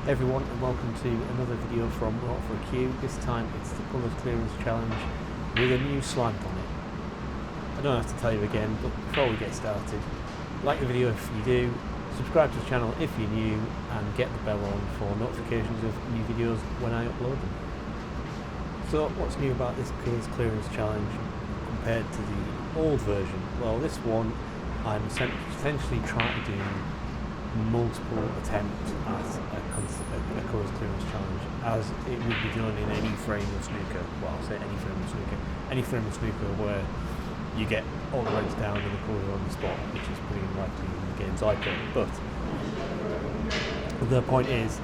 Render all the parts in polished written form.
Everyone, and welcome to another video from Rock for a Cue. This time it's the Colours Clearance Challenge with a new slant on it. I don't have to tell you again, but before we get started, like the video if you do, subscribe to the channel if you're new, and get the bell on for notifications of new videos when I upload them. So what's new about this Colours Clearance Challenge compared to the old version? Well, this one I'm essentially trying to do multiple attempts at a colours clearance challenge, as it would be done in any frame of snooker. Well, I'll say any frame of snooker. Any frame of snooker where you get all the legs down and the colours on the spot, which is pretty unlikely in the games I play. But the point is,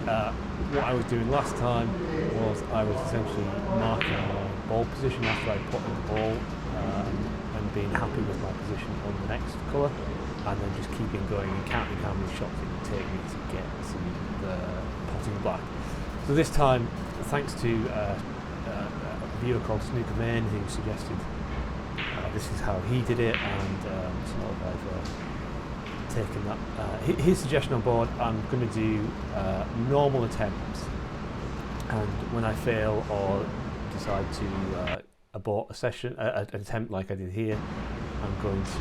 what I was doing last time was I was essentially marking my ball position after I put in the ball and being happy with my position on the next colour, and then just keeping going and counting how many shots it would take me to get to the potting black. So this time, thanks to a viewer called Snooker Man who suggested this is how he did it, and so I've taken that his suggestion on board. I'm going to do normal attempts, and when I fail or decide to abort a session, an attempt like I did here, I'm going to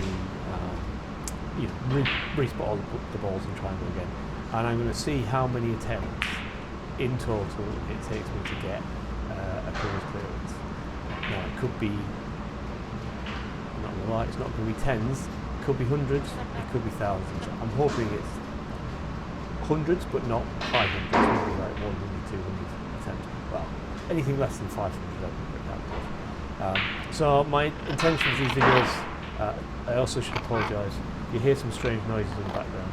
respot all the balls and try and go again. And I'm going to see how many attempts in total it takes me to get a colours clearance. Now it could be, I'm not going to lie, it's not going to be tens, it could be hundreds, it could be thousands. I'm hoping it's hundreds but not 500, maybe like 100, 200 attempts. Well, anything less than 500 I can put that. So my intention for these videos, I also should apologise. You hear some strange noises in the background.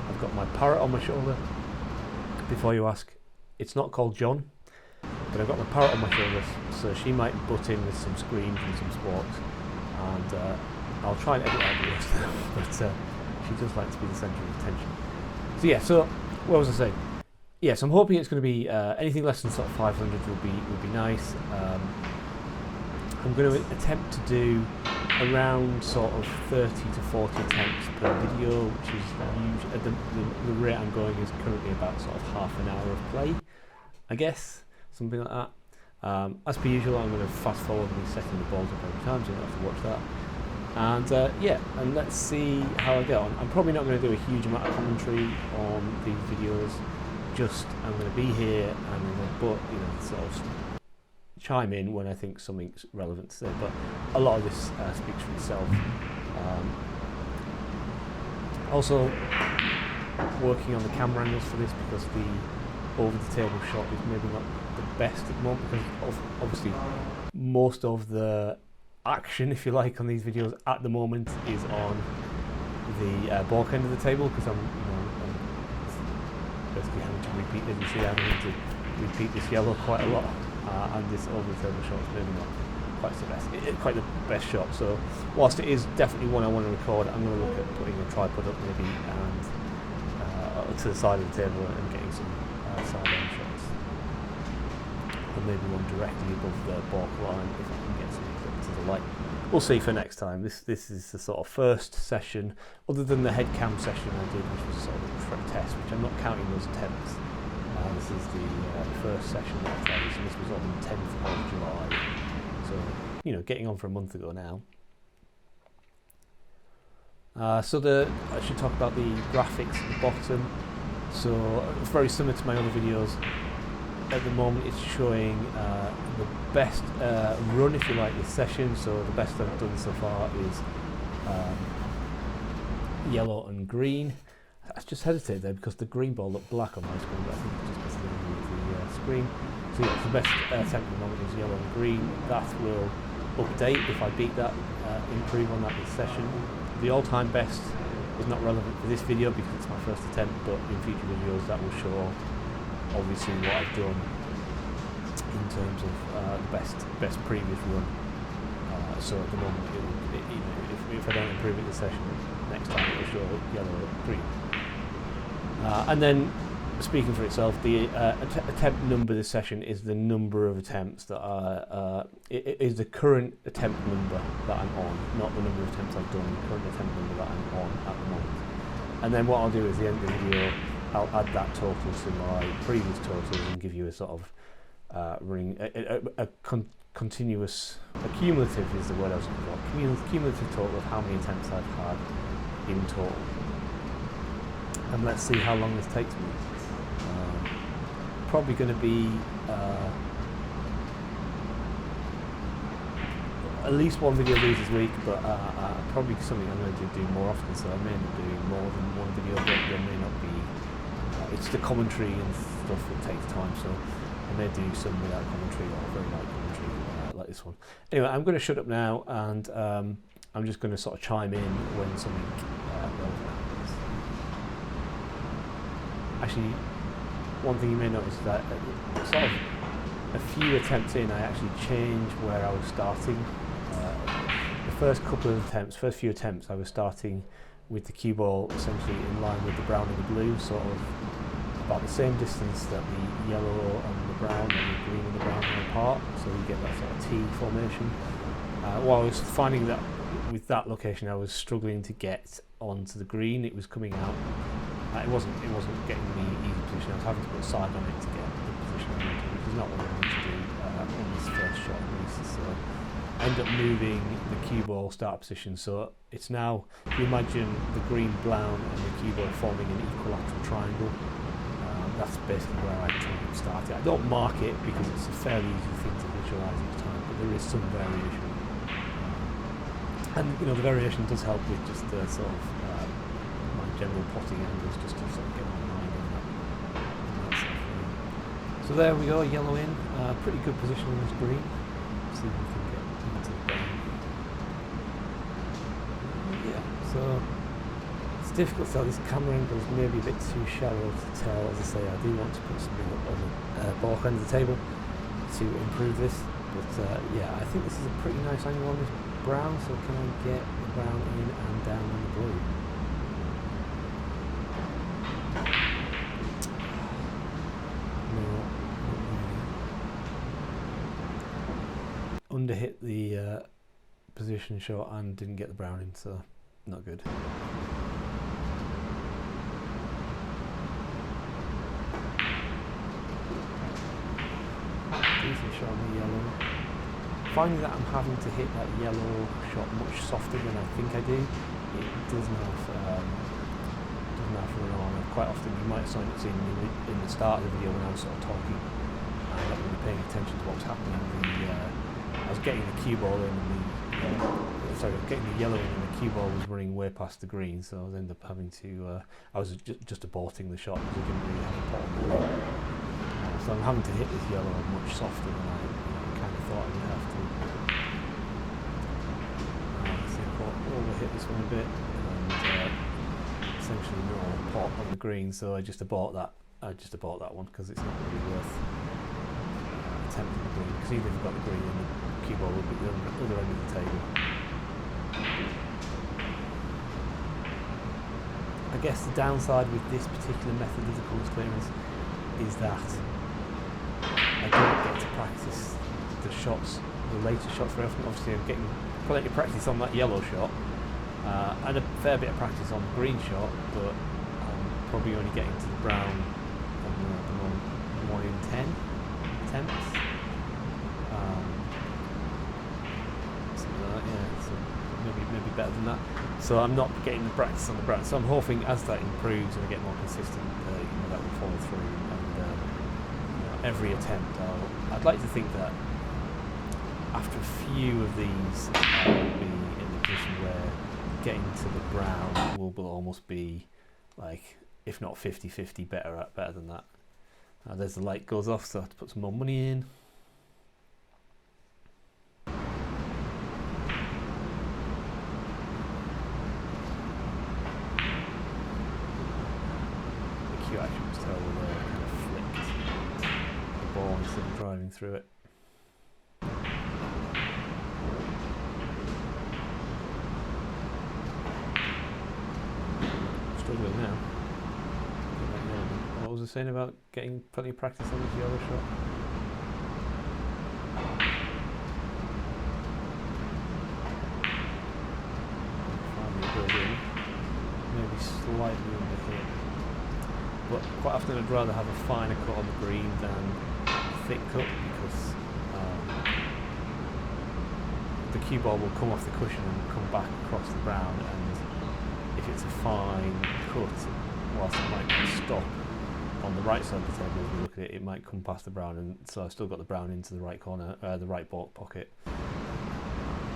I've got my parrot on my shoulder. Before you ask, it's not called John, but I've got my parrot on my shoulder, so she might butt in with some screams and some squawks, and I'll try and edit out the rest of them, but she does like to be the centre of attention. So yeah, so what was I saying? Yes, I'm hoping it's going to be anything less than sort of 500 would be nice. I'm going to attempt to do around sort of 30 to 40 attempts per video, which is usually the rate I'm going is currently about sort of half an hour of play, I guess, something like that. As per usual, I'm going to fast forward me setting the balls up every time, so you don't have to watch that. And yeah, and let's see how I get on. I'm probably not going to do a huge amount of commentary on these videos. Just I'm going to be here and I'm going to sort of chime in when I think something's relevant to say, but a lot of this speaks for itself. Also working on the camera angles for this, because the over the table shot is maybe not the best at the moment, because obviously most of the action, if you like, on these videos at the moment is on the baulk end of the table, because I'm basically having to repeat, as you see, I'm having to repeat this yellow quite a lot. And this over the table shot is maybe not quite the best shot. So whilst it is definitely one I want to record, I'm going to look at putting a tripod up maybe and to the side of the table and getting some side-on shots, or maybe one directly above the baulk line if I can get something to the light. We'll see for next time. This is the sort of first session, other than the head cam session I did, which was sort of a test, which I'm not counting those attempts. This is the first session that I tried, and this was on the 10th of July. So, getting on for a month ago now. I should talk about the graphics at the bottom. So, it's very similar to my other videos. At the moment, it's showing the best run, if you like, this session. So, the best I've done so far is yellow and green. I just hesitated there because the green ball looked black on my screen, but I think it's just because of the screen. So yeah, the best attempt at the moment is yellow and green. That will update if I beat that, improve on that this session. The all-time best is not relevant for this video because it's my first attempt, but in future videos that will show obviously what I've done in terms of the best previous run. So at the moment, if I don't improve it this session, next time it will show yellow or green. And then, speaking for itself, the attempt number this session is the number of attempts that is the current attempt number that I'm on, not the number of attempts I've done, the current attempt number that I'm on at the moment. And then what I'll do is, at the end of the video, I'll add that total to my previous totals and give you a sort of continuous, a cumulative is the word I was looking for, cumulative total of how many attempts I've had in total. And let's see how long this takes me. Probably going to be at least one video this week, but probably something I'm going to do more often, so I may end up doing more than one video, but there may not be, it's the commentary and stuff that takes time, so I may do some without commentary or very light commentary like this one. Anyway, I'm going to shut up now, and I'm just going to sort of chime in when something relevant happens. Actually, one thing you may notice is that sort of a few attempts in, I actually changed where I was starting. The first few attempts, I was starting with the cue ball essentially in line with the brown and the blue, sort of about the same distance that the yellow and the brown and the green and the brown are apart, so you get that sort of T formation. Well, I was finding that with that location I was struggling to get onto the green. It was coming out. It wasn't getting the easy position. I was having to put a side on it to get the position I wanted, which is not what I wanted to do on this first shot at least. So I ended up moving the cue ball start position. So it's now, if you imagine the green, brown and the cue ball forming an equilateral triangle, that's basically where I try and start it. I don't mark it because it's a fairly easy thing to visualise each time, but there is some variation. And the variation does help with just the sort of general potting angles, just to sort of get my mind on that sort of thing. So there we go, yellow in, pretty good position on this green. See if we can get into the brown. Yeah, so it's difficult to tell. This camera angle is maybe a bit too shallow to tell. As I say, I do want to put something up on the baulk end of the table to improve this. But yeah, I think this is a pretty nice angle on this brown. So can I get the brown in and down on the blue? Underhit the position shot and didn't get the brown in, so not good. Decent shot on the yellow. Finding that I'm having to hit that yellow shot much softer than I think I do. It doesn't have run on. Quite often you might have seen in the start of the video when I was sort of talking and not really paying attention to what was happening. I was getting the cue ball in and getting the yellow in and the cue ball was running way past the green, so I ended up having to, I was just aborting the shot because I didn't really have a pot on the green. So I'm having to hit this yellow much softer than I kind of thought I would have to. So I overhit this one a bit and essentially no pot on the green, so I just abort that one because it's not really worth attempting the green, because even if you've got the green in, the cue ball would be the other end of the table. I guess the downside with this particular method of the colours clearance is that I don't get to practice the shots, the later shots very often. Obviously I'm getting plenty of practice on that yellow shot and a fair bit of practice on the green shot, but I'm probably only getting to the brown at the moment 1 in 10 attempts. Something like that, yeah, so maybe better than that. So I'm not getting the practice on the brown. So I'm hoping as that improves and I get more consistent, that will follow through. And every attempt, I'd like to think that after a few of these, I will be in a position where getting to the brown will almost be like, if not 50-50, better than that. There's the light goes off, so I have to put some more money in. The cue action was terrible there, I kind of flicked the ball instead of driving through it. Struggling now. What was I saying about getting plenty of practice on this yellow shot? Finally goes in. Maybe slightly under here. but quite often I'd rather have a finer cut on the green than a thick cut, because the cue ball will come off the cushion and come back across the brown, and if it's a fine cut, whilst it might stop on the right side of the table as we look at it, it might come past the brown, and so I've still got the brown into the right corner, the right baulk pocket,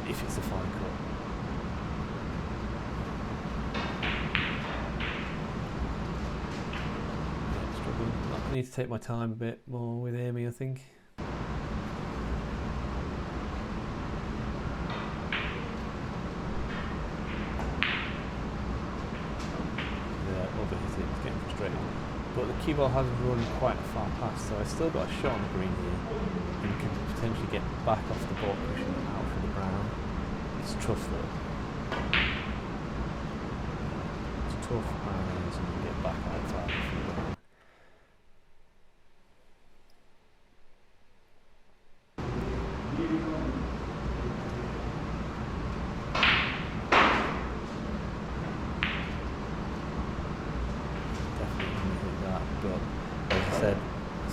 if it's a fine cut. Yeah, struggling. I need to take my time a bit more with Amy, I think. Overhit it, it's getting frustrated. But the cue ball hasn't run quite far past, so I've still got a shot on the green here, and can potentially get back off the baulk cushion and out for the brown. It's tough though. It's tough, and so you get back outside for the brown.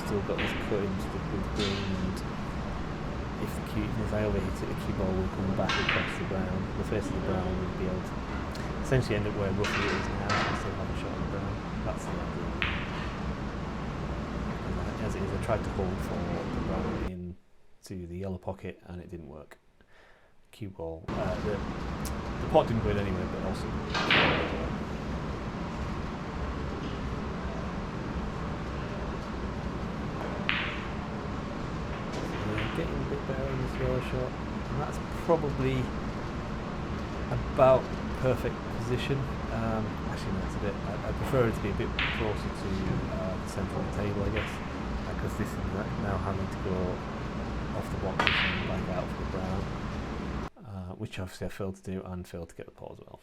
Still got this cut into the green, and if I overhit it, the cue ball will come back across the brown. The face of the brown will be able to essentially end up where roughly it is now, and still have a shot on the brown. That's the idea. And as it is, I tried to hold for the brown into the yellow pocket, and it didn't work. Cue ball, the pot didn't go in anyway, but also. Getting a bit better in this yellow shot, and that's probably about perfect position. Actually, no, it's a bit. I prefer it to be a bit closer to the centre of the table, I guess, because this is now having to go off the baulk cushion and back out for the brown, which obviously I failed to do, and failed to get the pot as well.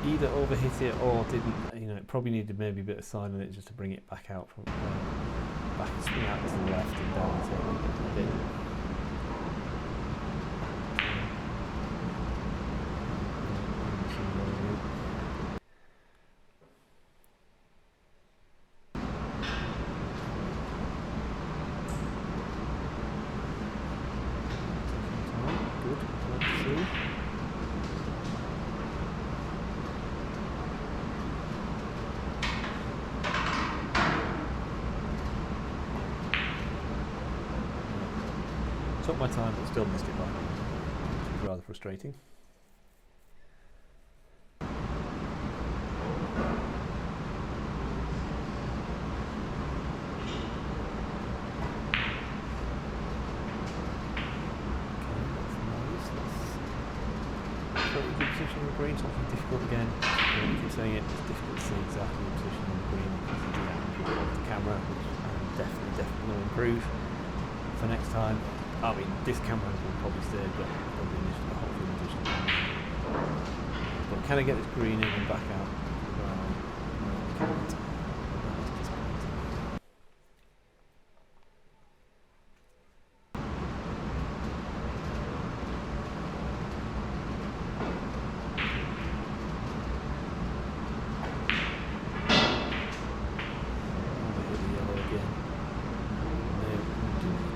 Either overhit it or didn't, it probably needed maybe a bit of side on it just to bring it back out from back and swing out to the left and down the table a bit. Good, let's see. Took my time, but still missed it by me, which was rather frustrating. Pretty good position on the green, something difficult again. You keep saying it, it's difficult to see exactly the position on the green because of the angle of the camera, which I'm definitely going to improve for next time. I mean, this camera will probably stay, but probably hopefully an additional camera. But can I get this green in and back out? I can't.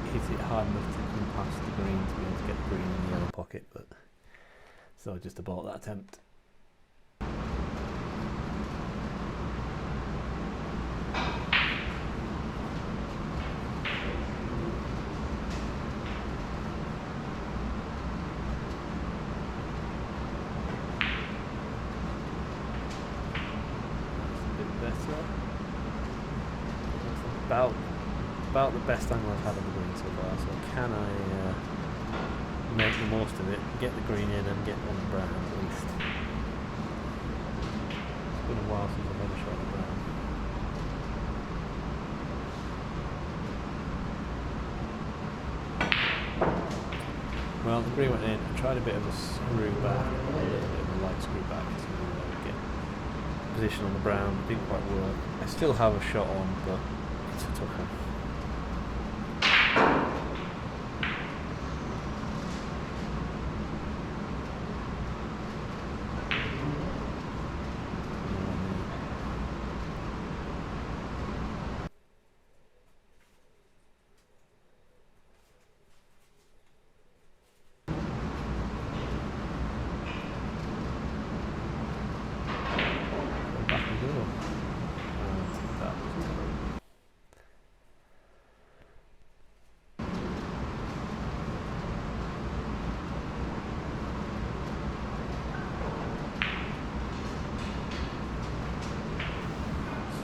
Hit it hard enough to come past the green to be able to get the green in the yellow pocket, but so I just abort that attempt. That's a bit better. That's about the best angle I've had on the green so far, so can I make the most of it, get the green in and get on the brown at least. It's been a while since I've had a shot at the brown. Well, the green went in. I tried a bit of a screw back, a little bit of a light screw back to get position on the brown, didn't quite work. I still have a shot on, but it's a tough one.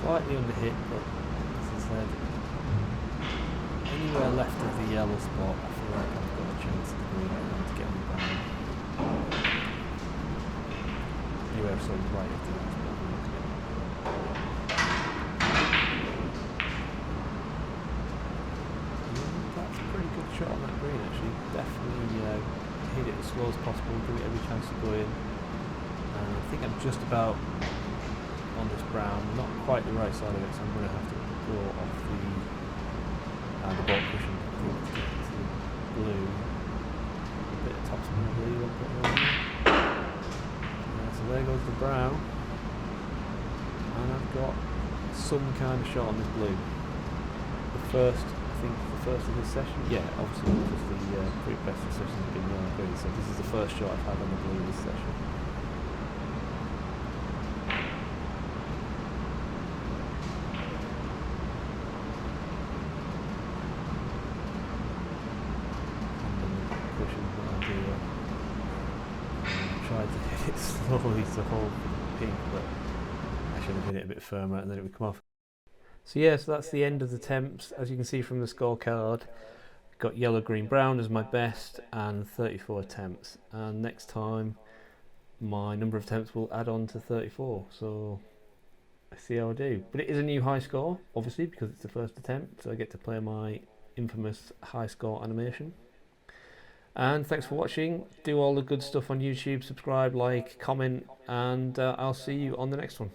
Slightly under hit, but as I said, anywhere left of the yellow spot, I feel like I've got a chance of the green to get me down. Anywhere so right of the yellow spot, that's a pretty good shot on that green actually. Definitely hit it as slow as possible, give it every chance to go in. I think I'm just about on this brown, not quite the right side of it, so I'm going to have to go off the ball cushion to get to the blue. A bit of topspin, I believe. So there goes the brown, and I've got some kind of shot on this blue. The first of this session. Yeah, obviously just the pre-best session has been yellow green, so this is the first shot I've had on the blue this session. Tried to hit it slowly to hold the pink, but I should have hit it a bit firmer and then it would come off. So yeah, so that's the end of the attempts. As you can see from the scorecard, got yellow, green, brown as my best and 34 attempts. And next time my number of attempts will add on to 34. So I see how I do. But it is a new high score, obviously, because it's the first attempt. So I get to play my infamous high score animation. And thanks for watching. Do all the good stuff on YouTube. Subscribe, like, comment, and I'll see you on the next one.